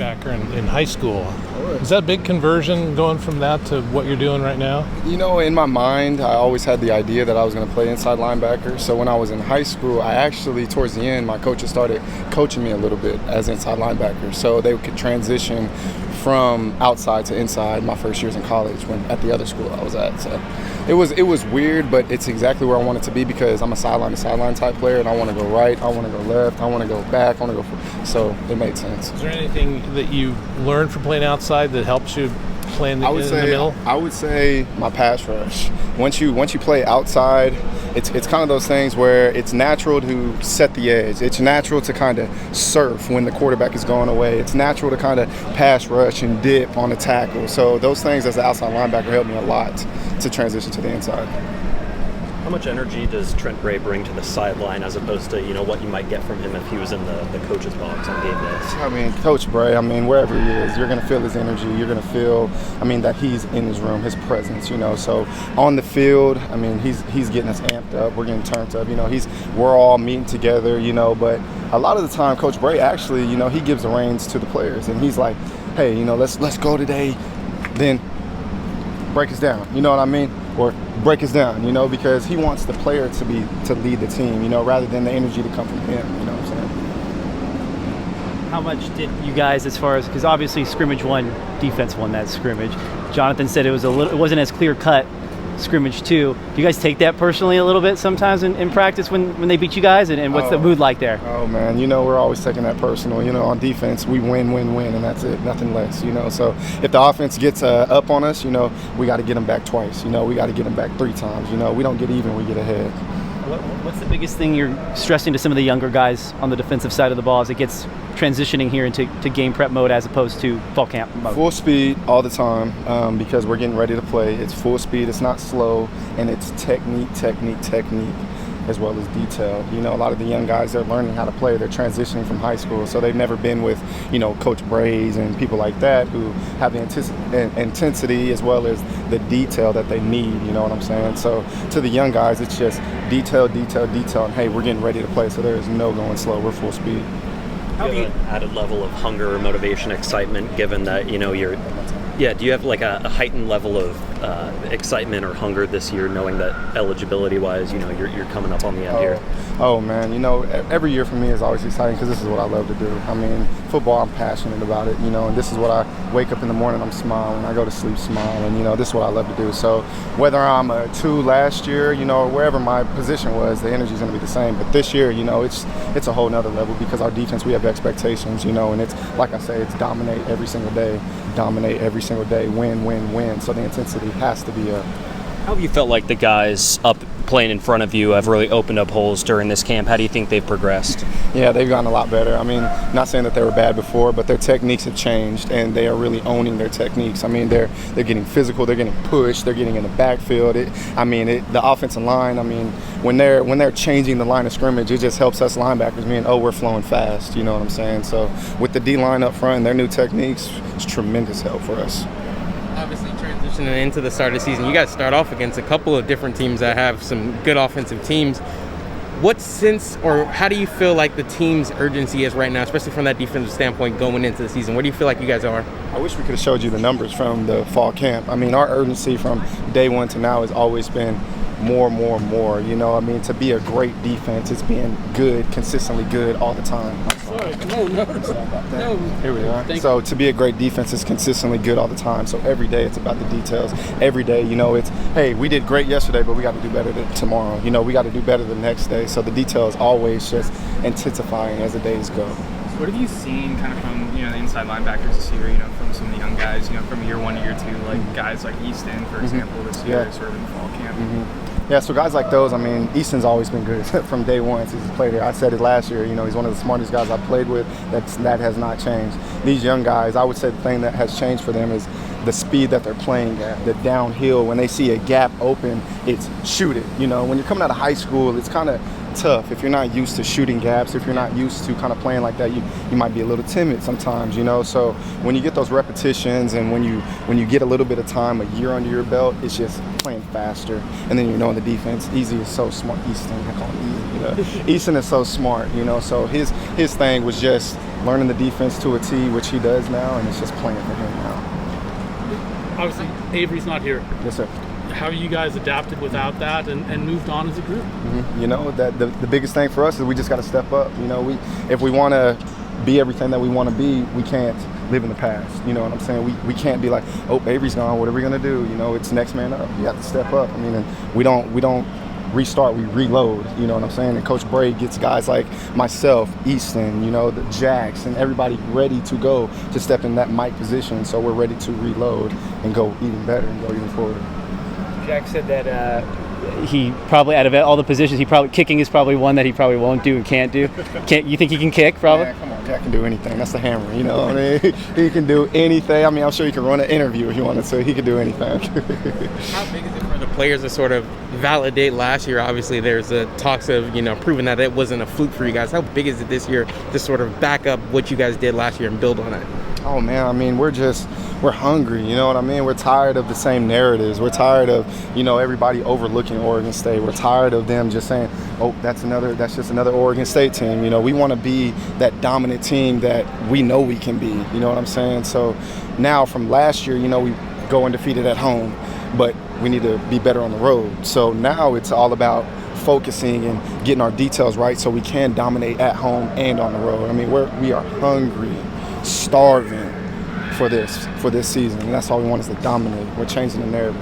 linebacker in high school. Is that a big conversion going from that to what you're doing right now? In my mind, I always had the idea that I was going to play inside linebacker. So when I was in high school, I actually, towards the end, my coaches started coaching me a little bit as inside linebacker. So they could transition from outside to inside my first years in college at the other school I was at. So it was weird, but it's exactly where I want it to be because I'm a sideline type player, and I want to go right, I want to go left, I want to go back, I want to go so it made sense. Is there anything that you learned from playing outside that helps you play in the middle? I would say my pass rush. Once you play outside, it's kind of those things where it's natural to set the edge. It's natural to kind of surf when the quarterback is going away. It's natural to kind of pass rush and dip on the tackle. So those things as the outside linebacker helped me a lot to transition to the inside. How much energy does Trent Bray bring to the sideline as opposed to, what you might get from him if he was in the coach's box on game days? Coach Bray, wherever he is, you're going to feel his energy. You're going to feel, that he's in his room, his presence, So on the field, he's getting us amped up. We're getting turned up. We're all meeting together, But a lot of the time, Coach Bray actually, he gives the reins to the players. And he's like, hey, let's go today. Then break us down. You know what I mean? Or break us down, because he wants the player to lead the team, rather than the energy to come from him, you know what I'm saying? How much did you guys, as far as, because obviously scrimmage won, defense won that scrimmage. Jonathan said it wasn't as clear cut scrimmage too. Do you guys take that personally a little bit sometimes in practice when they beat you guys, and what's the mood like there? Oh man, we're always taking that personal. On defense we win, and that's it, nothing less. So if the offense gets up on us, we got to get them back twice. We got to get them back 3 times. We don't get even, we get ahead. What's the biggest thing you're stressing to some of the younger guys on the defensive side of the ball as it gets transitioning here into game prep mode as opposed to fall camp mode? Full speed all the time because we're getting ready to play. It's full speed, it's not slow, and it's technique as well as detail. A lot of the young guys, they're learning how to play. They're transitioning from high school, so they've never been with, Coach Breys and people like that who have the intensity as well as the detail that they need, you know what I'm saying? So to the young guys, it's just detail, and hey, we're getting ready to play, so there is no going slow. We're full speed. How do you have an added level of hunger, motivation, excitement, given that, do you have like a heightened level of excitement or hunger this year, knowing that eligibility-wise, you're coming up on the end here? Oh man, every year for me is always exciting because this is what I love to do. Football, I'm passionate about it, and this is what I wake up in the morning, I'm smiling, I go to sleep smiling, this is what I love to do. So whether I'm a 2 last year, or wherever my position was, the energy is going to be the same. But this year, it's a whole nother level because our defense, we have expectations, and it's, like I say, it's dominate every single day, win. So the intensity has to be up. How have you felt like the guys up playing in front of you have really opened up holes during this camp? How do you think they've progressed? Yeah, they've gotten a lot better. Not saying that they were bad before, but their techniques have changed, and they are really owning their techniques. They're getting physical, they're getting pushed, they're getting in the backfield. The offensive line, when they're changing the line of scrimmage, it just helps us linebackers, we're flowing fast, you know what I'm saying? So with the D-line up front and their new techniques, it's tremendous help for us. Obviously transitioning into the start of the season, you guys start off against a couple of different teams that have some good offensive teams. How do you feel like the team's urgency is right now, especially from that defensive standpoint going into the season? Where do you feel like you guys are? I wish we could have showed you the numbers from the fall camp. Our urgency from day one to now has always been more. To be a great defense, it's being good, consistently good all the time. Sorry, no. Here we are. So to be a great defense is consistently good all the time. So every day it's about the details. Every day, it's, hey, we did great yesterday, but we got to do better tomorrow. We got to do better the next day. So the details always just intensifying as the days go. What have you seen kind of from, the inside linebackers this year, from some of the young guys, from year 1 to year 2, like guys like Easton, for example, this year, sort of in the fall camp? Yeah, so guys like those, Easton's always been good from day one since he's played here. I said it last year, he's one of the smartest guys I've played with. That has not changed. These young guys, I would say the thing that has changed for them is the speed that they're playing at, the downhill. When they see a gap open, it's shoot it. When you're coming out of high school, it's kind of tough. If you're not used to shooting gaps, if you're not used to kind of playing like that, you might be a little timid sometimes, you know. So when you get those repetitions and when you get a little bit of time, a year under your belt, it's just playing faster. And then, you know, in the defense, Easy is so smart. Easton, I call him Easy. You know? Easton is so smart, you know. So his thing was just learning the defense to a T, which he does now, and it's just playing for him now. Obviously, Avery's not here. Yes, sir. How have you guys adapted without that and moved on as a group? You know, that the biggest thing for us is we just got to step up. You know, if we want to be everything that we want to be, we can't live in the past. You know what I'm saying? We can't be like, oh, Avery's gone, what are we gonna do? You know, it's next man up. You have to step up. I mean, and we don't restart, we reload. You know what I'm saying? And Coach Breys gets guys like myself, Easton, you know, the Jacks, and everybody ready to go to step in that Mike position. So we're ready to reload and go even better and go even forward. Jack said that he probably, out of all the positions, kicking is probably one that he probably won't do and can't do. You think he can kick, probably? Man, come on, Jack can do anything. That's the hammer, you know what I mean? He can do anything. I mean, I'm sure he can run an interview if he wanted to. He could do anything. How big is it for the players to sort of validate last year? Obviously, there's talks of, you know, proving that it wasn't a fluke for you guys. How big is it this year to sort of back up what you guys did last year and build on it? Oh, man, I mean, we're hungry, you know what I mean? We're tired of the same narratives. We're tired of, you know, everybody overlooking Oregon State. We're tired of them just saying, oh, that's just another Oregon State team. You know, we want to be that dominant team that we know we can be, you know what I'm saying? So now from last year, you know, we go undefeated at home, but we need to be better on the road. So now it's all about focusing and getting our details right so we can dominate at home and on the road. I mean, we are hungry, starving for this season, and that's all we want is to dominate. We're changing the narrative.